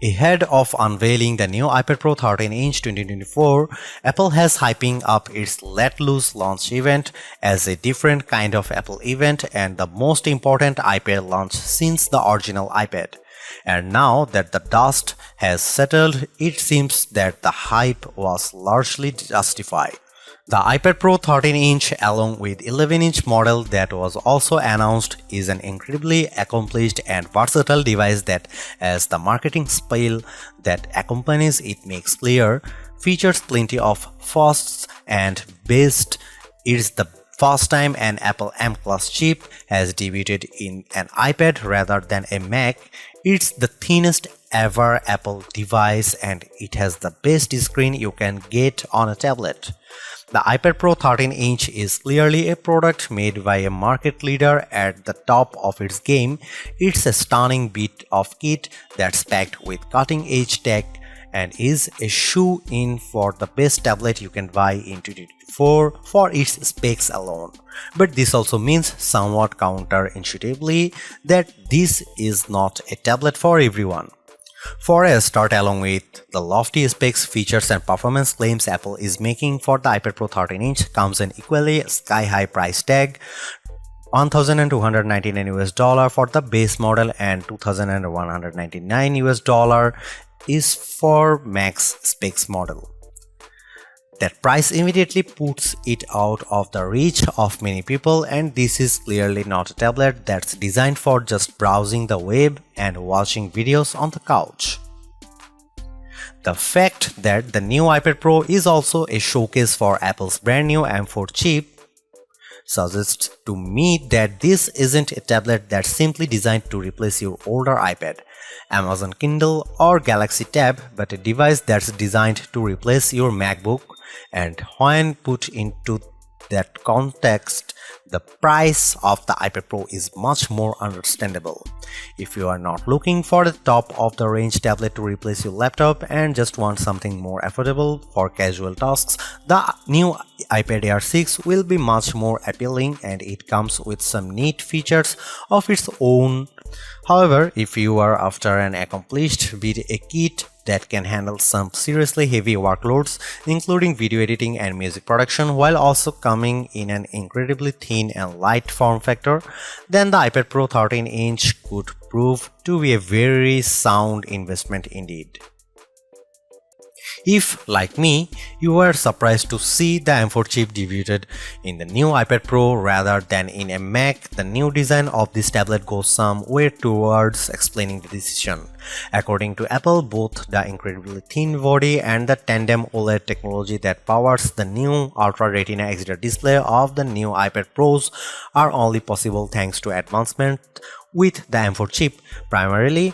Ahead of unveiling the new iPad Pro 13-inch 2024, Apple has hyping up its Let Loose launch event as a different kind of Apple event and the most important iPad launch since the original iPad. And now that the dust has settled, it seems that the hype was largely justified. The iPad Pro 13-inch along with 11-inch model that was also announced is an incredibly accomplished and versatile device that, as the marketing spiel that accompanies it makes clear, features plenty of firsts and best. It's the first time an Apple M-Class chip has debuted in an iPad rather than a Mac. It's the thinnest ever Apple device and it has the best screen you can get on a tablet. The iPad Pro 13-inch is clearly a product made by a market leader at the top of its game. It's a stunning bit of kit that's packed with cutting-edge tech and is a shoe-in for the best tablet you can buy in 2024 for its specs alone. But this also means somewhat counterintuitively that this is not a tablet for everyone. For a start, along with the lofty specs, features and performance claims Apple is making for the iPad Pro 13-inch comes an equally sky-high price tag, $1,299 for the base model and $2,199 is for max specs model. That price immediately puts it out of the reach of many people, and this is clearly not a tablet that's designed for just browsing the web and watching videos on the couch. The fact that the new iPad Pro is also a showcase for Apple's brand new M4 chip suggests to me that this isn't a tablet that's simply designed to replace your older iPad, Amazon Kindle or Galaxy Tab, but a device that's designed to replace your MacBook. And when put into that context, the price of the iPad Pro is much more understandable. If you are not looking for the top of the range tablet to replace your laptop and just want something more affordable for casual tasks, the new iPad Air 6 will be much more appealing and it comes with some neat features of its own. However, if you are after an accomplished with a kit that can handle some seriously heavy workloads, including video editing and music production, while also coming in an incredibly thin and light form factor, then the iPad Pro 13-inch could prove to be a very sound investment indeed. If, like me, you were surprised to see the M4 chip debuted in the new iPad Pro rather than in a Mac, the new design of this tablet goes some way towards explaining the decision. According to Apple, both the incredibly thin body and the tandem OLED technology that powers the new Ultra Retina XDR display of the new iPad Pros are only possible thanks to advancement with the M4 chip, primarily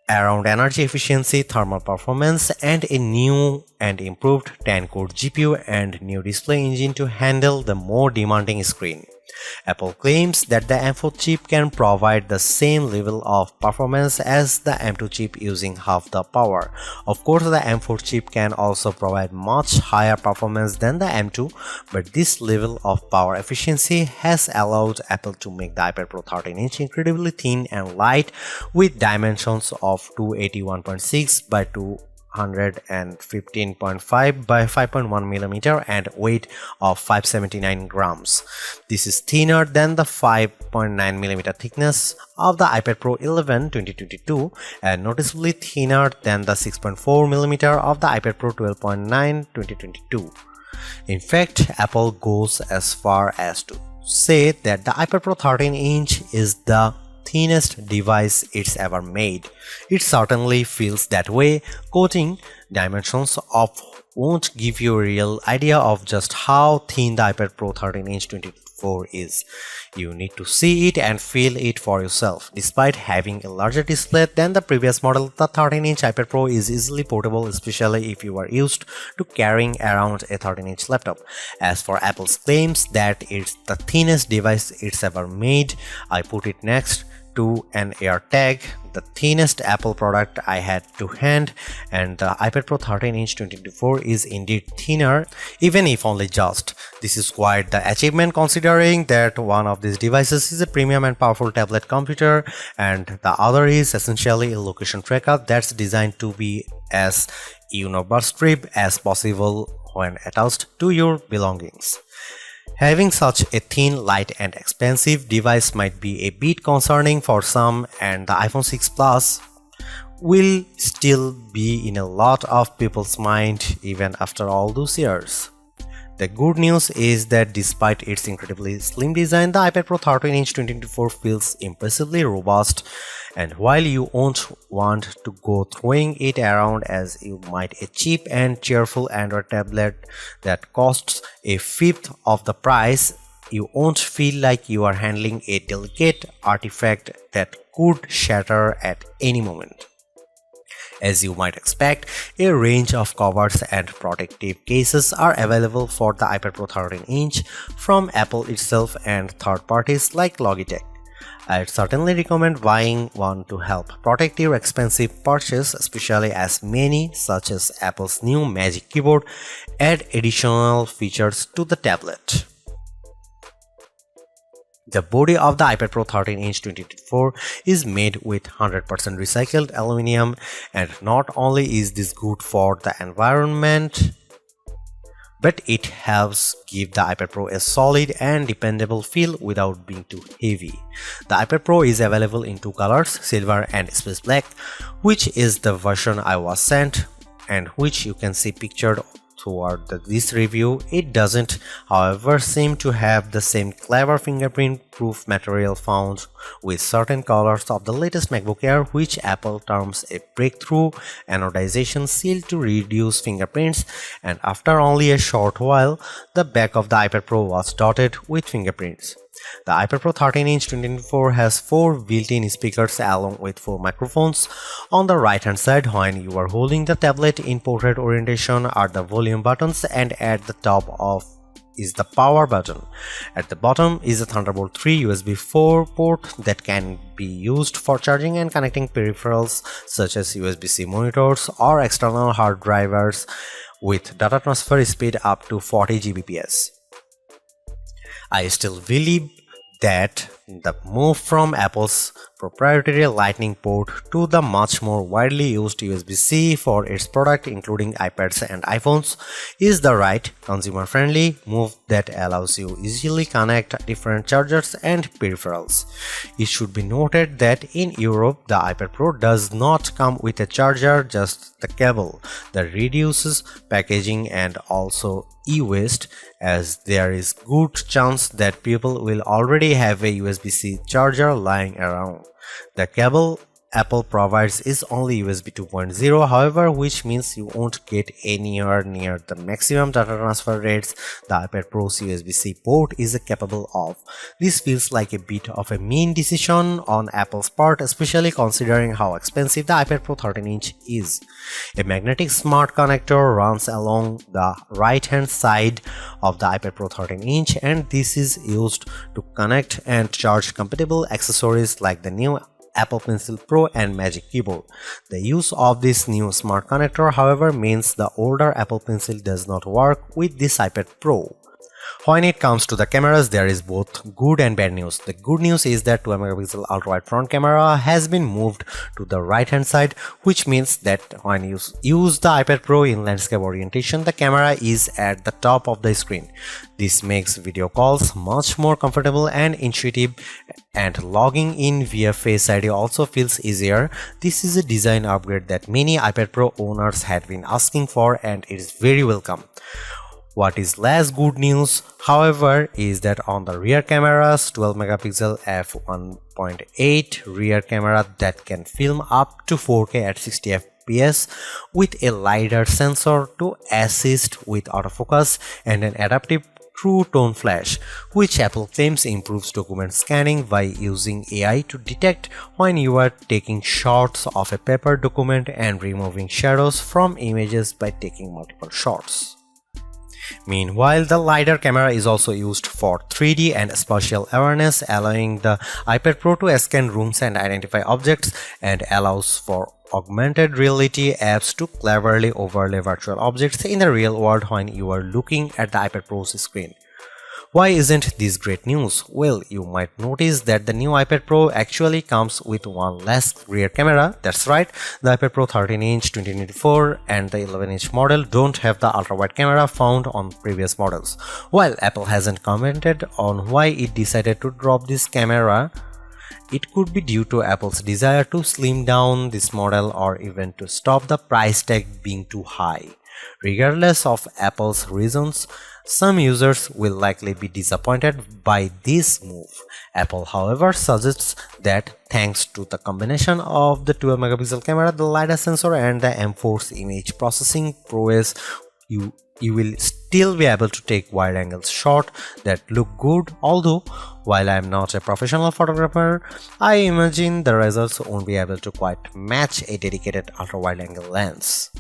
around energy efficiency, thermal performance, and a new and improved 10-core GPU and new display engine to handle the more demanding screen. Apple claims that the M4 chip can provide the same level of performance as the M2 chip using half the power. Of course, the M4 chip can also provide much higher performance than the M2, but this level of power efficiency has allowed Apple to make the iPad Pro 13-inch incredibly thin and light with dimensions of 281.6 by 215.5 by 5.1 mm and weight of 579 grams. This is thinner than the 5.9 mm thickness of the iPad Pro 11 2022 and noticeably thinner than the 6.4 mm of the iPad Pro 12.9 2022. In fact, Apple goes as far as to say that the iPad Pro 13-inch is the thinnest device it's ever made. It certainly feels that way. Quoting, "Dimensions of won't give you a real idea of just how thin the iPad Pro 13-inch 2024 is. You need to see it and feel it for yourself. Despite having a larger display than the previous model, the 13-inch iPad Pro is easily portable, especially if you are used to carrying around a 13-inch laptop. As for Apple's claims that it's the thinnest device it's ever made, I put it next to an AirTag, the thinnest Apple product I had to hand, and the iPad Pro 13-inch 2024 is indeed thinner, even if only just. This is quite the achievement considering that one of these devices is a premium and powerful tablet computer and the other is essentially a location tracker that's designed to be as universal as possible when attached to your belongings. Having such a thin, light and expensive device might be a bit concerning for some, and the iPhone 6 Plus will still be in a lot of people's mind even after all those years. The good news is that despite its incredibly slim design, the iPad Pro 13-inch 2024 feels impressively robust, and while you won't want to go throwing it around as you might a cheap and cheerful Android tablet that costs a fifth of the price, you won't feel like you are handling a delicate artifact that could shatter at any moment. As you might expect, a range of covers and protective cases are available for the iPad Pro 13-inch from Apple itself and third parties like Logitech. I'd certainly recommend buying one to help protect your expensive purchase, especially as many, such as Apple's new Magic Keyboard, add additional features to the tablet. The body of the iPad Pro 13-inch 2024 is made with 100% recycled aluminum, and not only is this good for the environment, but it helps give the iPad Pro a solid and dependable feel without being too heavy. The iPad Pro is available in two colors, silver and space black, which is the version I was sent and which you can see pictured toward this review. It doesn't, however, seem to have the same clever fingerprint-proof material found with certain colors of the latest MacBook Air, which Apple terms a breakthrough anodization seal to reduce fingerprints, and after only a short while, the back of the iPad Pro was dotted with fingerprints. The iPad Pro 13-inch 2024 has 4 built-in speakers along with 4 microphones. On the right hand side, when you are holding the tablet in portrait orientation, are the volume buttons, and at the top is the power button. At the bottom is a Thunderbolt 3 USB 4 port that can be used for charging and connecting peripherals such as USB-C monitors or external hard drivers with data transfer speed up to 40 Gbps. I still believe that the move from Apple's proprietary Lightning port to the much more widely used USB-C for its product including iPads and iPhones is the right consumer-friendly move that allows you easily connect different chargers and peripherals. It should be noted that in Europe the iPad Pro does not come with a charger, just the cable. That reduces packaging and also e-waste, as there is good chance that people will already have a USB-C charger lying around. The cable Apple provides is only USB 2.0, however, which means you won't get anywhere near the maximum data transfer rates the iPad Pro's USB-C port is capable of. This feels like a bit of a mean decision on Apple's part, especially considering how expensive the iPad Pro 13-inch is. A magnetic smart connector runs along the right-hand side of the iPad Pro 13-inch, and this is used to connect and charge compatible accessories like the new Apple Pencil Pro and Magic Keyboard. The use of this new smart connector, however, means the older Apple Pencil does not work with this iPad Pro. When it comes to the cameras, there is both good and bad news. The good news is that 12-megapixel ultra-wide front camera has been moved to the right hand side, which means that when you use the iPad Pro in landscape orientation, the camera is at the top of the screen. This makes video calls much more comfortable and intuitive, and logging in via Face ID also feels easier. This is a design upgrade that many iPad Pro owners had been asking for, and it is very welcome. What is less good news, however, is that on the rear cameras, 12-megapixel f1.8 rear camera that can film up to 4K at 60 fps with a LiDAR sensor to assist with autofocus and an adaptive True Tone Flash, which Apple claims improves document scanning by using AI to detect when you are taking shots of a paper document and removing shadows from images by taking multiple shots. Meanwhile, the LiDAR camera is also used for 3D and spatial awareness, allowing the iPad Pro to scan rooms and identify objects, and allows for augmented reality apps to cleverly overlay virtual objects in the real world when you are looking at the iPad Pro's screen. Why isn't this great news? Well, you might notice that the new iPad Pro actually comes with one less rear camera. That's right, the iPad Pro 13-inch 2024 and the 11-inch model don't have the ultra-wide camera found on previous models. While Apple hasn't commented on why it decided to drop this camera, it could be due to Apple's desire to slim down this model or even to stop the price tag being too high. Regardless of Apple's reasons, some users will likely be disappointed by this move. Apple, however, suggests that thanks to the combination of the 12-megapixel camera, the LiDAR sensor, and the M4's image processing prowess, you will still be able to take wide-angle shots that look good. Although, while I am not a professional photographer, I imagine the results won't be able to quite match a dedicated ultra-wide-angle lens.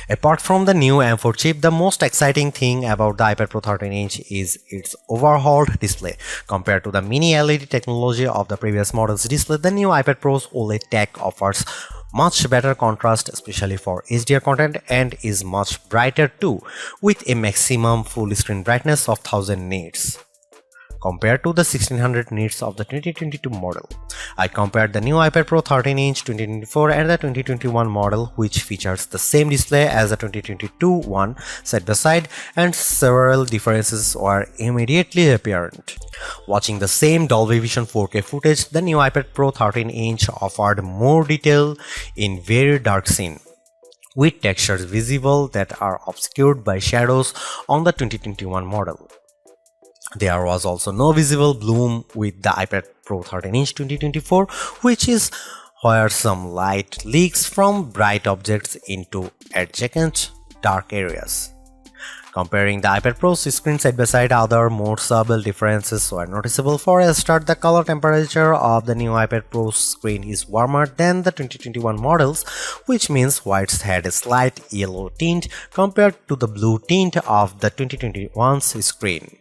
Apart from the new M4 chip, the most exciting thing about the iPad Pro 13-inch is its overhauled display. Compared to the mini LED technology of the previous model's display, the new iPad Pro's OLED tech offers much better contrast, especially for HDR content, and is much brighter too, with a maximum full screen brightness of 1000 nits. Compared to the 1600 nits of the 2022 model. I compared the new iPad Pro 13-inch 2024 and the 2021 model, which features the same display as the 2022 one side by side, and several differences were immediately apparent. Watching the same Dolby Vision 4K footage, the new iPad Pro 13-inch offered more detail in very dark scene, with textures visible that are obscured by shadows on the 2021 model. There was also no visible bloom with the iPad Pro 13-inch 2024, which is where some light leaks from bright objects into adjacent dark areas. Comparing the iPad Pro's screen side by side, other more subtle differences were noticeable. For a start, the color temperature of the new iPad Pro's screen is warmer than the 2021 models, which means whites had a slight yellow tint compared to the blue tint of the 2021's screen.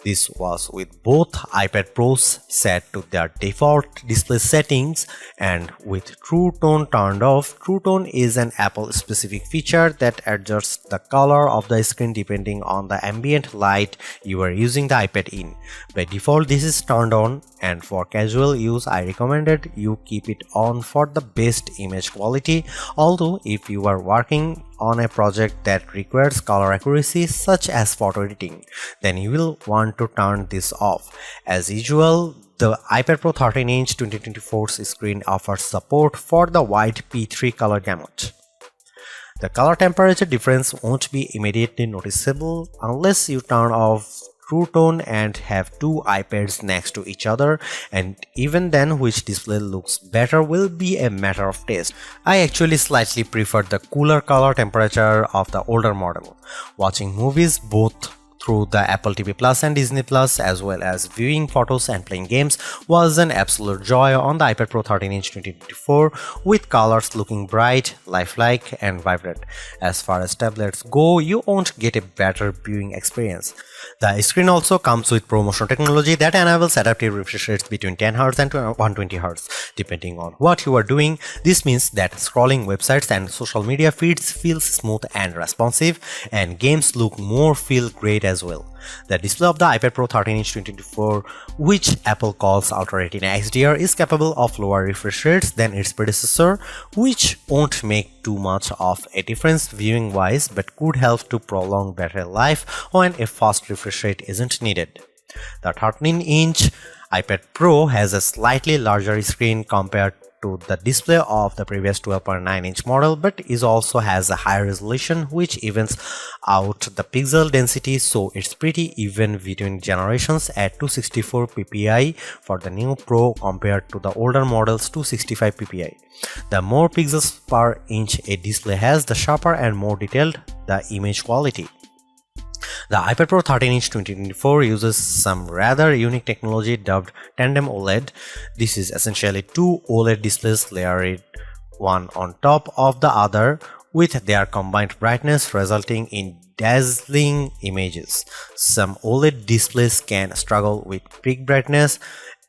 This was with both iPad Pros set to their default display settings and with True Tone turned off. True Tone is an Apple-specific feature that adjusts the color of the screen depending on the ambient light you are using the iPad in. By default, this is turned on, and for casual use, I recommended you keep it on for the best image quality. Although, if you are working on a project that requires color accuracy such as photo editing, then you will want to turn this off. As usual, the iPad Pro 13-inch 2024's screen offers support for the wide P3 color gamut. The color temperature difference won't be immediately noticeable unless you turn off True Tone and have two iPads next to each other, and even then which display looks better will be a matter of taste. I actually slightly prefer the cooler color temperature of the older model. Watching movies both through the Apple TV Plus and Disney Plus, as well as viewing photos and playing games, was an absolute joy on the iPad Pro 13-inch 2024, with colors looking bright, lifelike, and vibrant. As far as tablets go, you won't get a better viewing experience. The screen also comes with ProMotion technology that enables adaptive refresh rates between 10Hz and 120Hz, depending on what you are doing. This means that scrolling websites and social media feeds feels smooth and responsive, and games feel great as well. The display of the iPad Pro 13-inch 2024, which Apple calls Ultra Retina XDR, is capable of lower refresh rates than its predecessor, which won't make too much of a difference viewing wise but could help to prolong battery life when a fast refresh rate isn't needed. The 13-inch iPad Pro has a slightly larger screen compared to the display of the previous 12.9-inch model, but it also has a higher resolution which evens out the pixel density, so it's pretty even between generations at 264 ppi for the new Pro compared to the older model's 265 ppi. The more pixels per inch a display has, the sharper and more detailed the image quality. The iPad Pro 13-inch 2024 uses some rather unique technology dubbed Tandem OLED. This is essentially two OLED displays layered one on top of the other with their combined brightness resulting in dazzling images. Some OLED displays can struggle with peak brightness,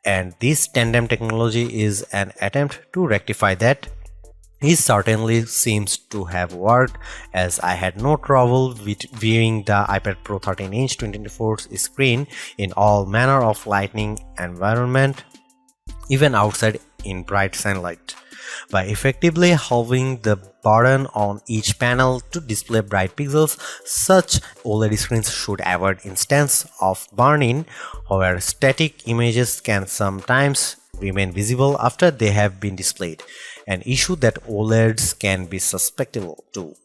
and this tandem technology is an attempt to rectify that. It certainly seems to have worked, as I had no trouble with viewing the iPad Pro 13-inch 2024 screen in all manner of lighting environment, even outside in bright sunlight. By effectively halving the burden on each panel to display bright pixels, such OLED screens should avoid instances of burn-in, where static images can sometimes remain visible after they have been displayed, an issue that OLEDs can be susceptible to.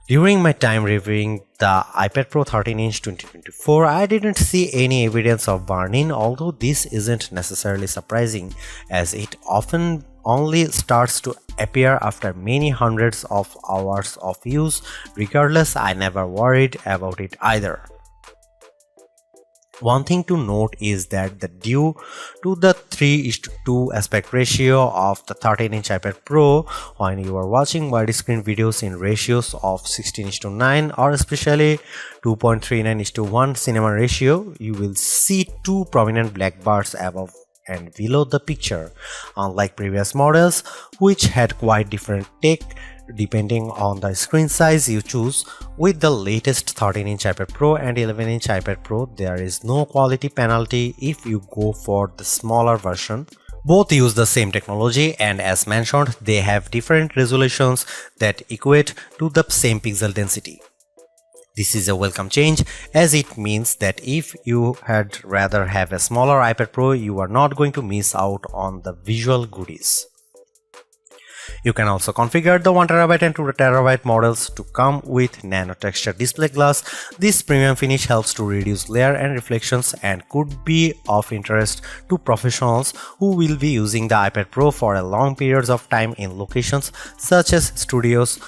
During my time reviewing the iPad Pro 13-inch 2024, I didn't see any evidence of burn-in, although this isn't necessarily surprising, as it often only starts to appear after many hundreds of hours of use. Regardless, I never worried about it either. One thing to note is that due to the 3:2 aspect ratio of the 13-inch iPad Pro, when you are watching widescreen videos in ratios of 16:9 or especially 2.39:1 cinema ratio, you will see two prominent black bars above and below the picture, unlike previous models which had quite different tech depending on the screen size you choose. With the latest 13-inch iPad Pro and 11-inch iPad Pro, there is no quality penalty if you go for the smaller version. Both use the same technology, and as mentioned, they have different resolutions that equate to the same pixel density. This is a welcome change, as it means that if you had rather have a smaller iPad Pro, you are not going to miss out on the visual goodies. You can also configure the 1TB and 2TB models to come with nano texture display glass. This premium finish helps to reduce glare and reflections and could be of interest to professionals who will be using the iPad Pro for a long periods of time in locations such as studios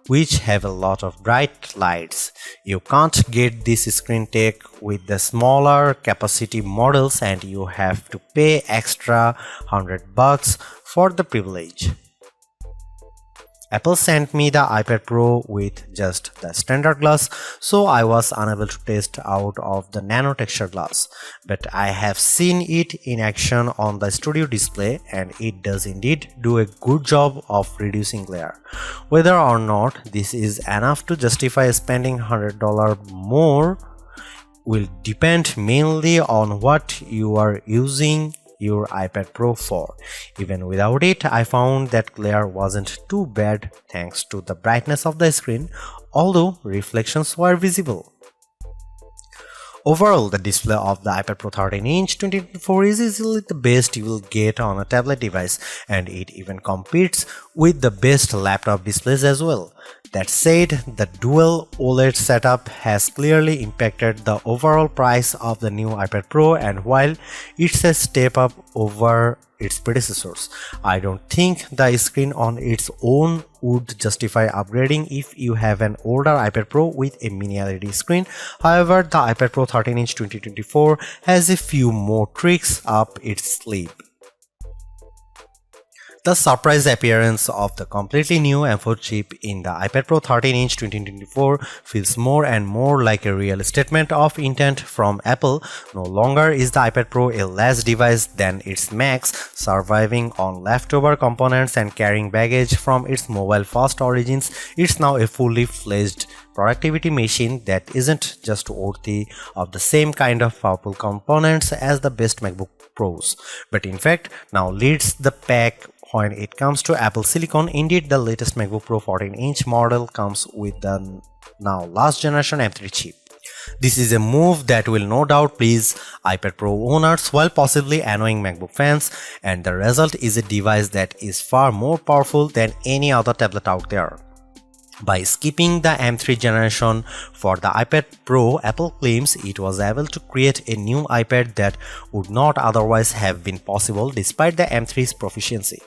which have a lot of bright lights. You can't get this screen tech with the smaller capacity models, and you have to pay extra $100 for the privilege. Apple sent me the iPad Pro with just the standard glass, so I was unable to test out of the nano texture glass, but I have seen it in action on the studio display, and it does indeed do a good job of reducing glare. Whether or not this is enough to justify spending $100 more will depend mainly on what you are using your iPad Pro for. Even without it, I found that glare wasn't too bad thanks to the brightness of the screen, although reflections were visible. Overall, the display of the iPad Pro 13-inch 2024 is easily the best you will get on a tablet device, and it even competes with the best laptop displays as well. That said, the dual OLED setup has clearly impacted the overall price of the new iPad Pro, and while it's a step up over its predecessors, I don't think the screen on its own would justify upgrading if you have an older iPad Pro with a mini LED screen. However, the iPad Pro 13-inch 2024 has a few more tricks up its sleeve. The surprise appearance of the completely new M4 chip in the iPad Pro 13-inch 2024 feels more and more like a real statement of intent from Apple. No longer is the iPad Pro a less device than its max, surviving on leftover components and carrying baggage from its mobile-first origins. It's now a fully fledged productivity machine that isn't just worthy of the same kind of powerful components as the best MacBook Pros, but in fact now leads the pack when it comes to Apple Silicon. Indeed, the latest MacBook Pro 14-inch model comes with the now last generation M3 chip. This is a move that will no doubt please iPad Pro owners while possibly annoying MacBook fans, and the result is a device that is far more powerful than any other tablet out there. By skipping the M3 generation for the iPad Pro, Apple claims it was able to create a new iPad that would not otherwise have been possible despite the M3's proficiency.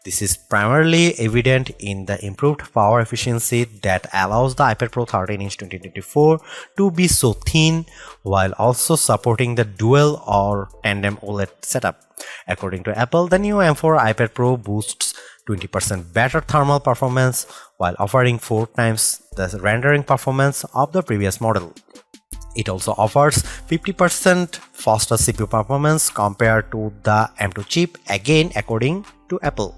This is primarily evident in the improved power efficiency that allows the iPad Pro 13-inch 2024 to be so thin while also supporting the dual or tandem OLED setup. According to Apple, the new M4 iPad Pro boasts 20% better thermal performance, while offering 4 times the rendering performance of the previous model. It also offers 50% faster CPU performance compared to the M2 chip, again according to Apple.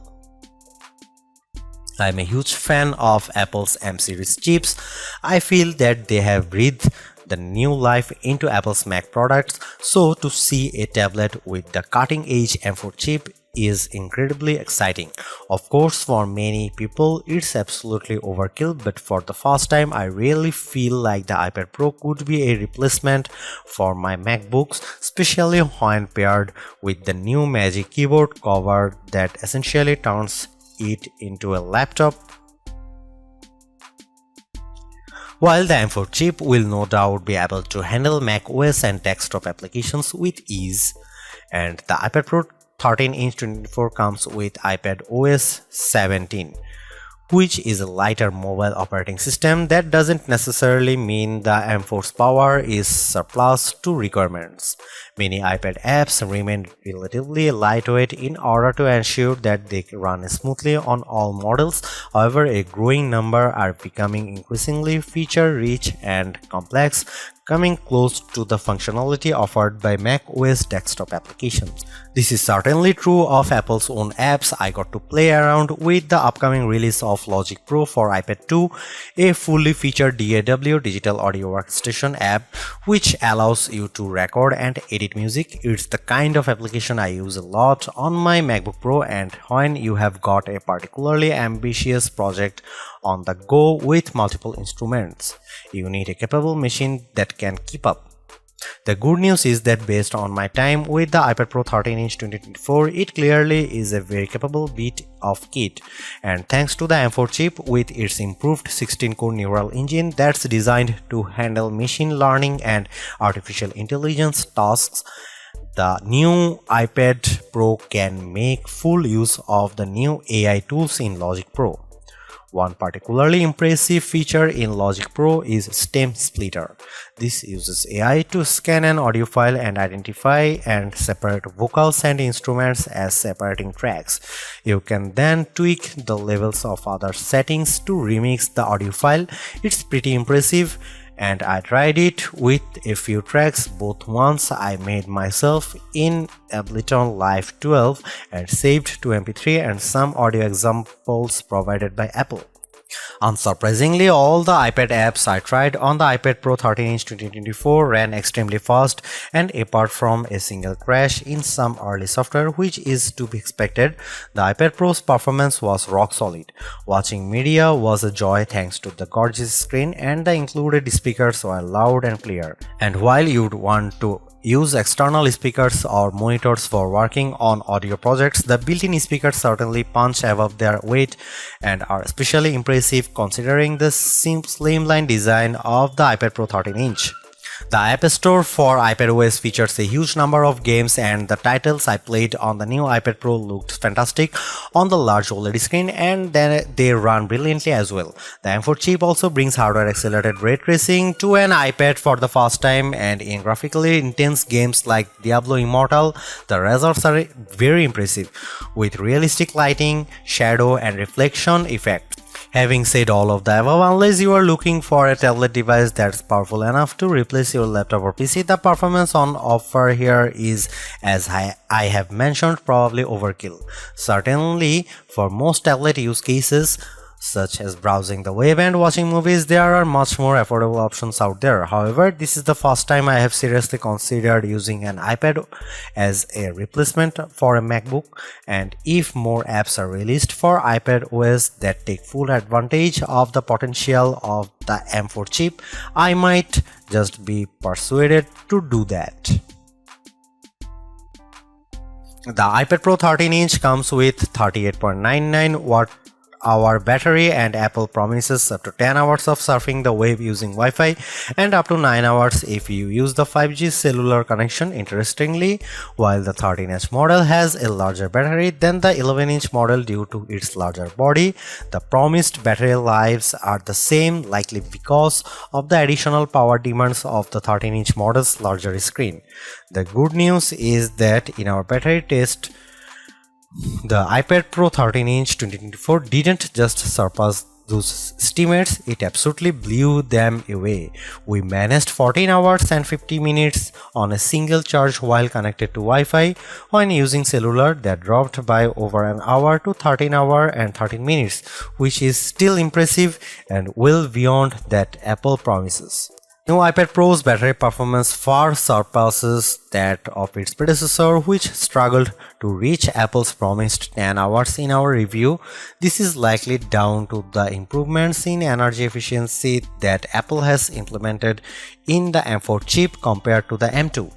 I'm a huge fan of Apple's M series chips. I feel that they have breathed the new life into Apple's Mac products, so to see a tablet with the cutting-edge M4 chip is incredibly exciting. Of course, for many people it's absolutely overkill, but for the first time I really feel like the iPad Pro could be a replacement for my MacBooks, especially when paired with the new Magic Keyboard cover that essentially turns it into a laptop. While the M4 chip will no doubt be able to handle Mac OS and desktop applications with ease, and the iPad Pro 13-inch 24 comes with iPad OS 17, which is a lighter mobile operating system. That doesn't necessarily mean the M4's power is surplus to requirements. Many iPad apps remain relatively lightweight in order to ensure that they run smoothly on all models. However, a growing number are becoming increasingly feature-rich and complex, coming close to the functionality offered by Mac OS desktop applications. This is certainly true of Apple's own apps. I got to play around with the upcoming release of Logic Pro for iPad 2, a fully featured DAW digital audio workstation app which allows you to record and edit music. It's the kind of application I use a lot on my MacBook Pro, and when you have got a particularly ambitious project on the go with multiple instruments, you need a capable machine that can keep up. The good news is that based on my time with the iPad Pro 13-inch 2024, it clearly is a very capable bit of kit, and thanks to the M4 chip with its improved 16-core neural engine that's designed to handle machine learning and artificial intelligence tasks, the new iPad Pro can make full use of the new AI tools in Logic Pro. One particularly impressive feature in Logic Pro is Stem Splitter. This uses AI to scan an audio file and identify and separate vocals and instruments as separating tracks. You can then tweak the levels of other settings to remix the audio file. It's pretty impressive, and I tried it with a few tracks, both ones I made myself in Ableton Live 12 and saved to MP3, and some audio examples provided by Apple. Unsurprisingly, all the iPad apps I tried on the iPad Pro 13-inch 2024 ran extremely fast, and apart from a single crash in some early software, which is to be expected, the iPad Pro's performance was rock solid. Watching media was a joy thanks to the gorgeous screen, and the included speakers were loud and clear. And while you'd want to use external speakers or monitors for working on audio projects, the built-in speakers certainly punch above their weight and are especially impressive considering the slimline design of the iPad Pro 13-inch. The App Store for iPadOS features a huge number of games, and the titles I played on the new iPad Pro looked fantastic on the large OLED screen, and then they run brilliantly as well. The M4 chip also brings hardware accelerated ray tracing to an iPad for the first time, and in graphically intense games like Diablo Immortal, the results are very impressive, with realistic lighting, shadow, and reflection effects. Having said all of the above, unless you are looking for a tablet device that's powerful enough to replace your laptop or PC, the performance on offer here is, as I have mentioned, probably overkill. Certainly, for most tablet use cases, such as browsing the web and watching movies, there are much more affordable options out there. However, this is the first time I have seriously considered using an iPad as a replacement for a MacBook, and if more apps are released for iPad OS that take full advantage of the potential of the M4 chip, I might just be persuaded to do that. The iPad Pro 13-inch comes with 38.99 watt-hour battery, and Apple promises up to 10 hours of surfing the web using Wi-Fi and up to 9 hours if you use the 5G cellular connection. Interestingly, while the 13-inch model has a larger battery than the 11-inch model due to its larger body, the promised battery lives are the same, likely because of the additional power demands of the 13-inch model's larger screen. The good news is that in our battery test, the iPad Pro 13-inch 2024 didn't just surpass those estimates, it absolutely blew them away. We managed 14 hours and 50 minutes on a single charge while connected to Wi-Fi. When using cellular, that dropped by over an hour to 13 hours and 13 minutes, which is still impressive and well beyond that Apple promises. New iPad Pro's battery performance far surpasses that of its predecessor, which struggled to reach Apple's promised 10 hours in our review. This is likely down to the improvements in energy efficiency that Apple has implemented in the M4 chip compared to the M2.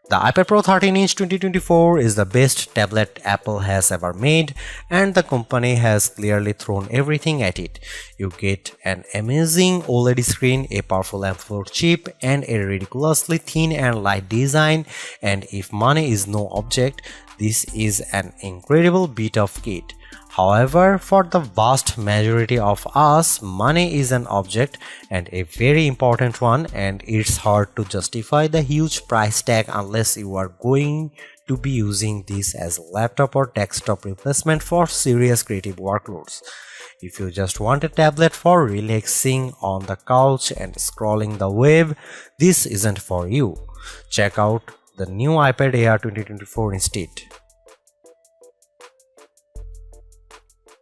The iPad Pro 13-inch 2024 is the best tablet Apple has ever made, and the company has clearly thrown everything at it. You get an amazing OLED screen, a powerful M4 chip, and a ridiculously thin and light design, and if money is no object, this is an incredible bit of kit. However, for the vast majority of us, money is an object and a very important one, and it's hard to justify the huge price tag unless you are going to be using this as a laptop or desktop replacement for serious creative workloads. If you just want a tablet for relaxing on the couch and scrolling the web, this isn't for you. Check out the new iPad Air 2024 instead.